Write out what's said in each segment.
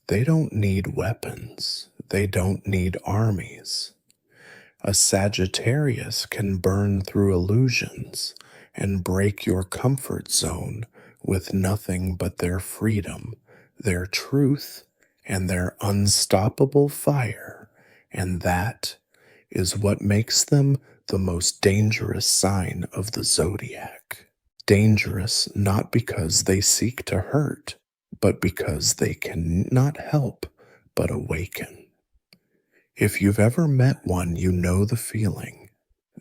They don't need weapons. They don't need armies. A Sagittarius can burn through illusions and break your comfort zone with nothing but their freedom, their truth, and their unstoppable fire, and that is what makes them the most dangerous sign of the zodiac. Dangerous not because they seek to hurt, but because they cannot help but awaken. If you've ever met one, you know the feeling.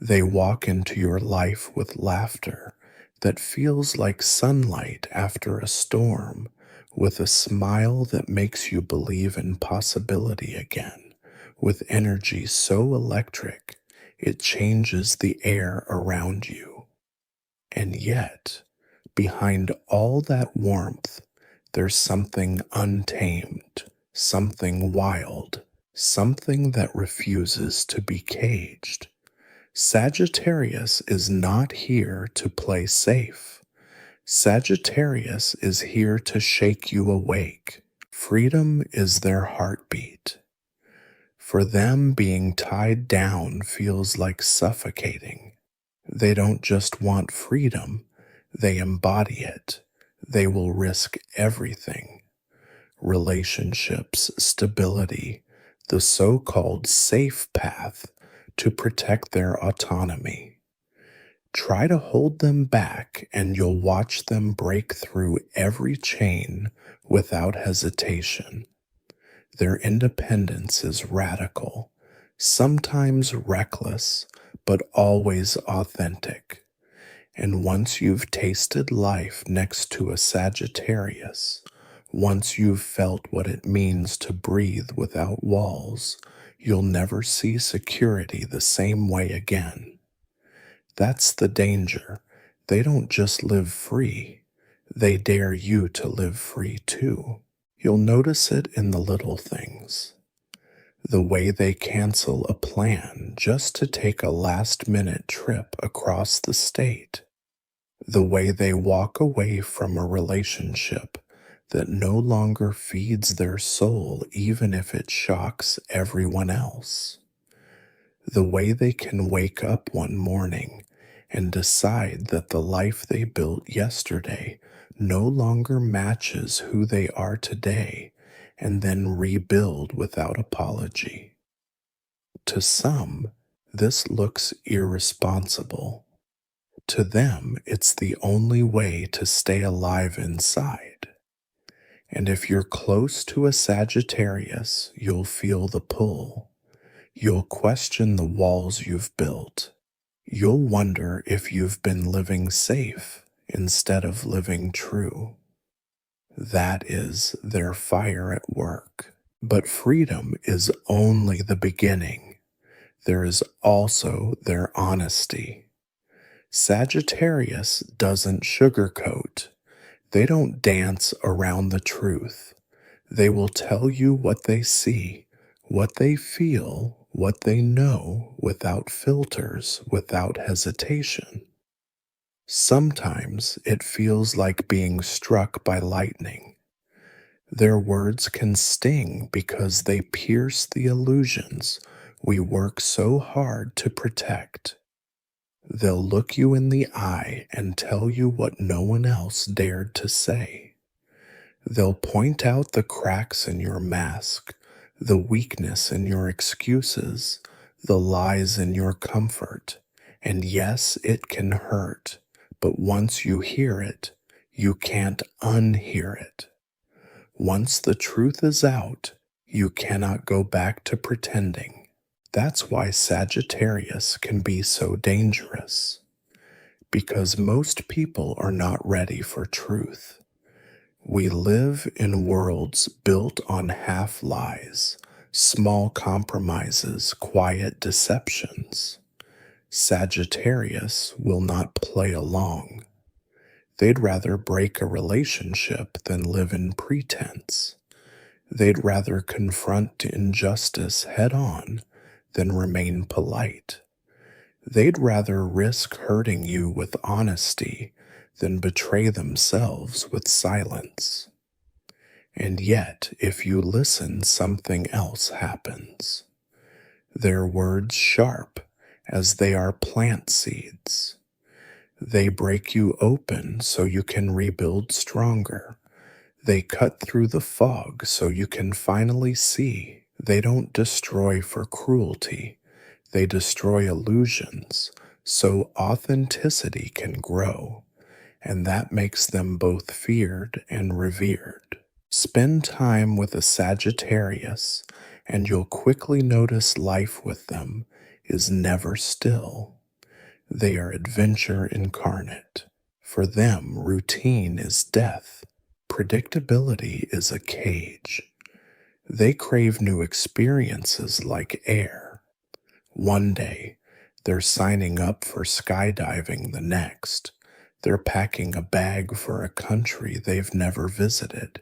They walk into your life with laughter that feels like sunlight after a storm, with a smile that makes you believe in possibility again, with energy so electric it changes the air around you. And yet, behind all that warmth, there's something untamed, something wild, something that refuses to be caged. Sagittarius is not here to play safe. Sagittarius is here to shake you awake. Freedom is their heartbeat. For them, being tied down feels like suffocating. They don't just want freedom, they embody it. They will risk everything: relationships, stability, the so-called safe path, to protect their autonomy. Try to hold them back and you'll watch them break through every chain without hesitation. Their independence is radical, sometimes reckless, but always authentic. And once you've tasted life next to a Sagittarius, once you've felt what it means to breathe without walls, you'll never see security the same way again. That's the danger. They don't just live free, they dare you to live free too. You'll notice it in the little things. The way they cancel a plan just to take a last-minute trip across the state. The way they walk away from a relationship that no longer feeds their soul, even if it shocks everyone else. The way they can wake up one morning and decide that the life they built yesterday no longer matches who they are today, and then rebuild without apology. To some, this looks irresponsible. To them, it's the only way to stay alive inside. And if you're close to a Sagittarius, you'll feel the pull. You'll question the walls you've built. You'll wonder if you've been living safe instead of living true. That is their fire at work. But freedom is only the beginning. There is also their honesty. Sagittarius doesn't sugarcoat. They don't dance around the truth. They will tell you what they see, what they feel, what they know, without filters, without hesitation. Sometimes it feels like being struck by lightning. Their words can sting because they pierce the illusions we work so hard to protect. They'll look you in the eye and tell you what no one else dared to say. They'll point out the cracks in your mask, the weakness in your excuses, the lies in your comfort. And yes, it can hurt, but once you hear it, you can't unhear it. Once the truth is out, you cannot go back to pretending. That's why Sagittarius can be so dangerous. Because most people are not ready for truth. We live in worlds built on half-lies, small compromises, quiet deceptions. Sagittarius will not play along. They'd rather break a relationship than live in pretense. They'd rather confront injustice head-on than remain polite. They'd rather risk hurting you with honesty than betray themselves with silence. And yet, if you listen, something else happens. Their words sharp as they are plant seeds. They break you open so you can rebuild stronger. They cut through the fog so you can finally see. They don't destroy for cruelty. They destroy illusions so authenticity can grow, and that makes them both feared and revered. Spend time with a Sagittarius, and you'll quickly notice life with them is never still. They are adventure incarnate. For them, routine is death. Predictability is a cage. They crave new experiences like air. One day, they're signing up for skydiving, the next, they're packing a bag for a country they've never visited.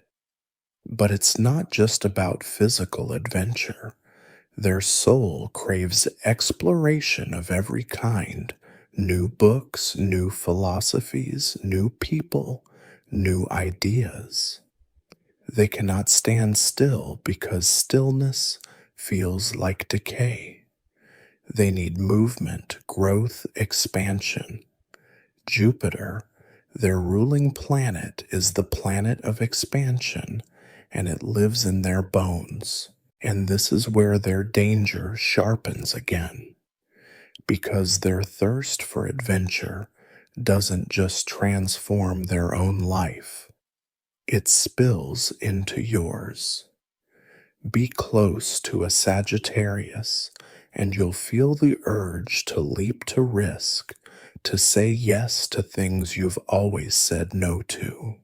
But it's not just about physical adventure. Their soul craves exploration of every kind: new books, new philosophies, new people, new ideas. They cannot stand still because stillness feels like decay. They need movement, growth, expansion. Jupiter, their ruling planet, is the planet of expansion, and it lives in their bones. And this is where their danger sharpens again, because their thirst for adventure doesn't just transform their own life, it spills into yours. Be close to a Sagittarius, and you'll feel the urge to leap to risk, to say yes to things you've always said no to.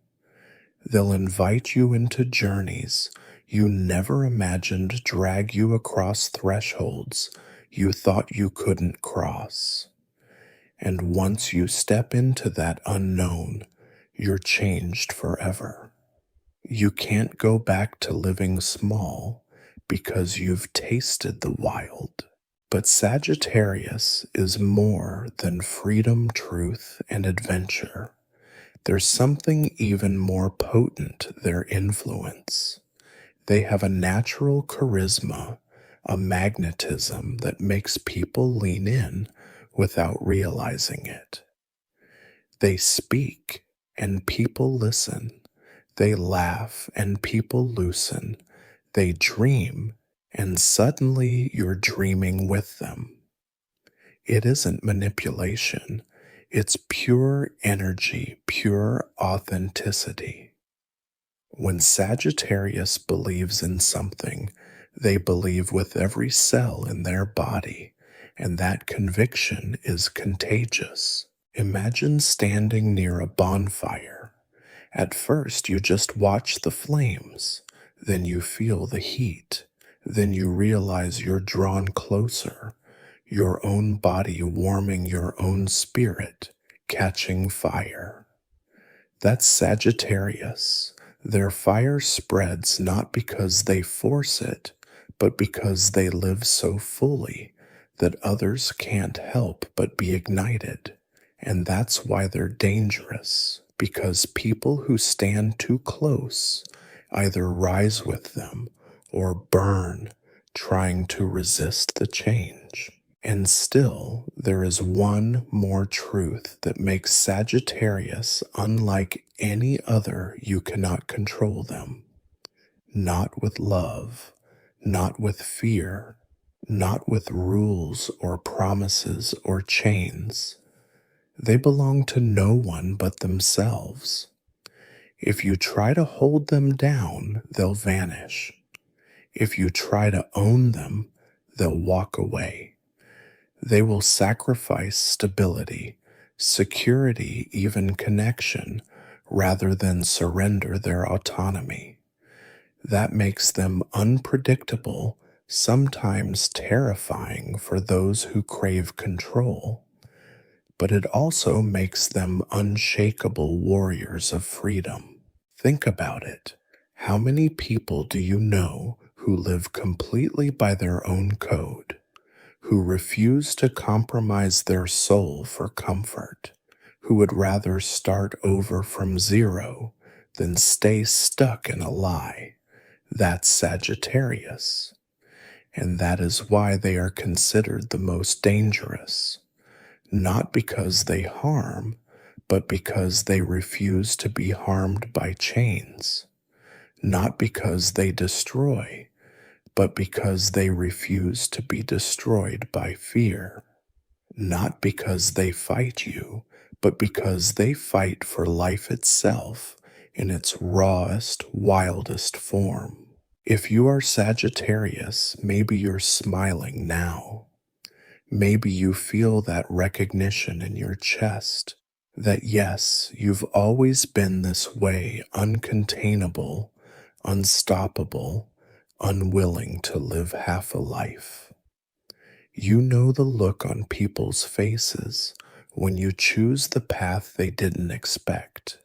They'll invite you into journeys you never imagined drag you across thresholds you thought you couldn't cross. And once you step into that unknown, you're changed forever. You can't go back to living small because you've tasted the wild. But Sagittarius is more than freedom, truth, and adventure. There's something even more potent: their influence. They have a natural charisma, a magnetism that makes people lean in without realizing it. They speak and people listen. They laugh and people loosen. They dream and suddenly you're dreaming with them. It isn't manipulation. It's pure energy, pure authenticity. When Sagittarius believes in something, they believe with every cell in their body, and that conviction is contagious. Imagine standing near a bonfire. At first, you just watch the flames, then you feel the heat, then you realize you're drawn closer, your own body warming your own spirit, catching fire. That's Sagittarius. Their fire spreads not because they force it, but because they live so fully that others can't help but be ignited. And that's why they're dangerous, because people who stand too close either rise with them or burn, trying to resist the change. And still, there is one more truth that makes Sagittarius unlike any other: you cannot control them. Not with love, not with fear, not with rules or promises or chains. They belong to no one but themselves. If you try to hold them down, they'll vanish. If you try to own them, they'll walk away. They will sacrifice stability, security, even connection, rather than surrender their autonomy. That makes them unpredictable, sometimes terrifying for those who crave control. But it also makes them unshakable warriors of freedom. Think about it. How many people do you know who live completely by their own code, who refuse to compromise their soul for comfort, who would rather start over from zero then stay stuck in a lie. That's Sagittarius, and that is why they are considered the most dangerous, not because they harm, but because they refuse to be harmed by chains, not because they destroy, but because they refuse to be destroyed by fear, not because they fight you, but because they fight for life itself in its rawest, wildest form. If you are Sagittarius, maybe you're smiling now. Maybe you feel that recognition in your chest that yes, you've always been this way, uncontainable, unstoppable, unwilling to live half a life. You know the look on people's faces when you choose the path they didn't expect.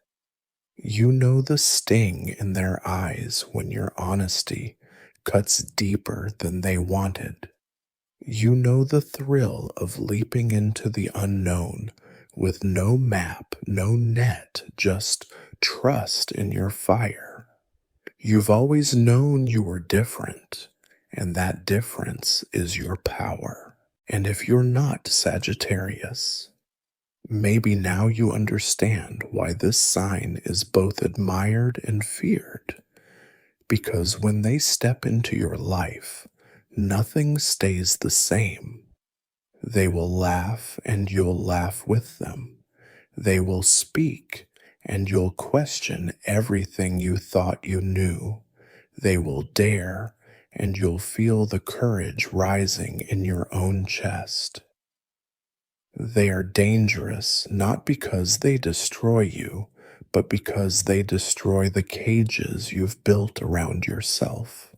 You know the sting in their eyes when your honesty cuts deeper than they wanted. You know the thrill of leaping into the unknown with no map, no net, just trust in your fire. You've always known you were different, and that difference is your power. And if you're not Sagittarius, maybe now you understand why this sign is both admired and feared. Because when they step into your life, nothing stays the same. They will laugh and you'll laugh with them. They will speak and you'll question everything you thought you knew. They will dare and you'll feel the courage rising in your own chest. They are dangerous not because they destroy you, but because they destroy the cages you've built around yourself.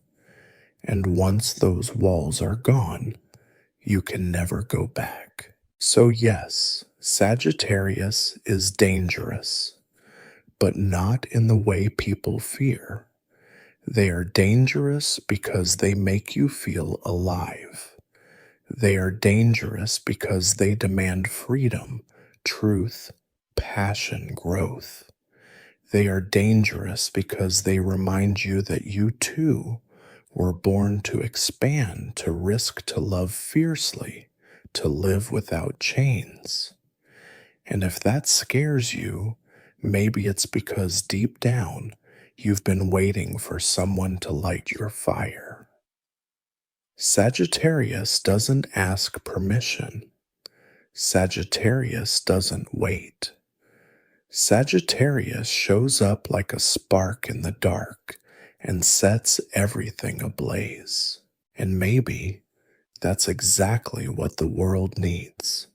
And once those walls are gone, you can never go back. So yes, Sagittarius is dangerous, but not in the way people fear. They are dangerous because they make you feel alive. They are dangerous because they demand freedom, truth, passion, growth. They are dangerous because they remind you that you too were born to expand, to risk, to love fiercely, to live without chains. And if that scares you, maybe it's because deep down you've been waiting for someone to light your fire. Sagittarius doesn't ask permission. Sagittarius doesn't wait. Sagittarius shows up like a spark in the dark and sets everything ablaze. And maybe that's exactly what the world needs.